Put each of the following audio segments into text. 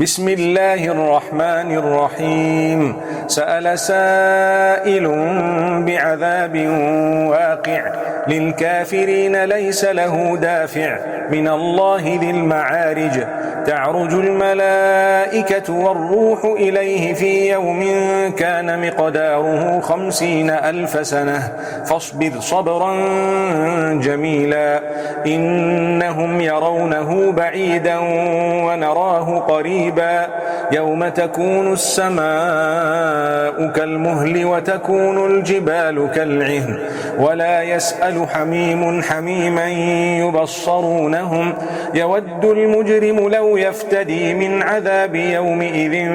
بسم الله الرحمن الرحيم. سأل سائل بعذاب واقع للكافرين ليس له دافع من الله ذي المعارج. تعرج الملائكة والروح إليه في يوم كان مقداره 50,000 سنة فاصبر صبرا جميلا إنهم يرونه بعيدا ونراه قريبا يوم تكون السماء كالمهل وتكون الجبال كالعهن ولا يسأل حميم حميما يبصرونهم يود المجرم لو يفتدي من عذاب يومئذ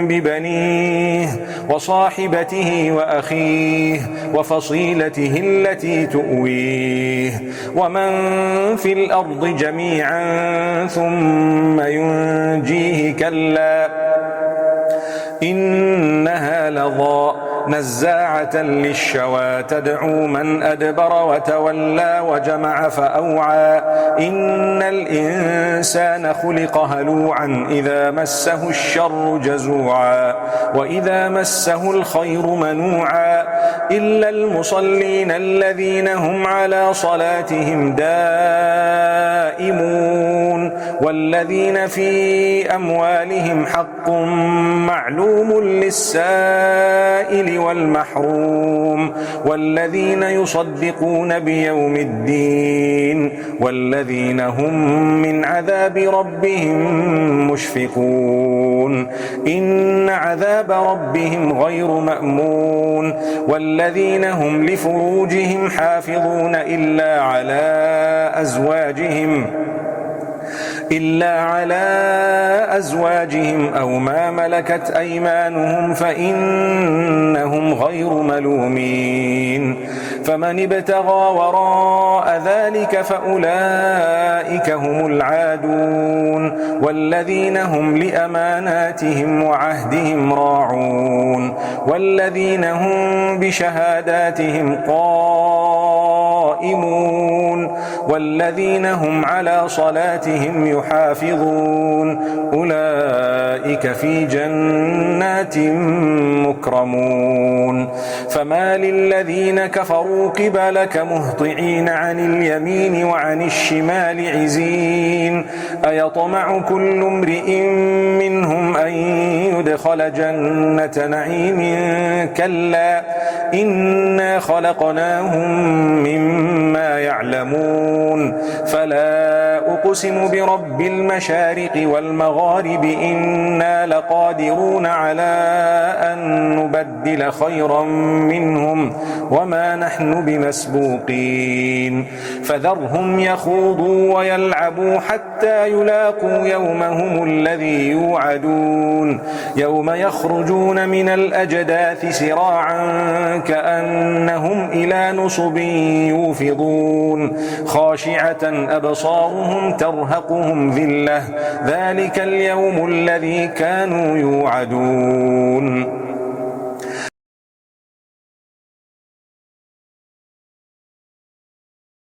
ببنيه وصاحبته وأخيه وفصيلته التي تؤويه ومن في الأرض جميعا ثم ينجيه كلا إنها لظى نزاعة للشوى تدعو من أدبر وتولى وجمع فأوعى إن الإنسان خلق هلوعا إذا مسه الشر جزوعا وإذا مسه الخير منوعا إلا المصلين الذين هم على صلاتهم دائمون والذين في أموالهم حق معلوم للسائل والمحروم والذين يصدقون بيوم الدين والذين هم من عذاب ربهم مشفقون إن عذاب ربهم غير مأمون والذين هم لفروجهم حافظون إلا على أزواجهم أو ما ملكت أيمانهم فإنهم غير ملومين فمن ابتغى وراء ذلك فأولئك هم العادون والذين هم لأماناتهم وعهدهم راعون والذين هم بشهاداتهم قائمون والذين هم على صلاتهم يحافظون أولئك في جنات مكرمون فما للذين كفروا قبلك مهطعين عن اليمين وعن الشمال عزين أيطمع كل امرئ منهم أن يدخل جنة نعيم كلا إنا خلقناهم مما يعلمون فلا أقسم برب المشارق والمغارب إنا لقادرون على أن نبدل خيرا منهم وما نحن بمسبوقين فذرهم يخوضوا ويلعبوا حتى يلاقوا يومهم الذي يوعدون يوم يخرجون من الأجداث سراعا كأنهم إلى نصب يوفضون خاشعة أبصارهم ترهقهم ذلة ذلك اليوم الذي كانوا يوعدون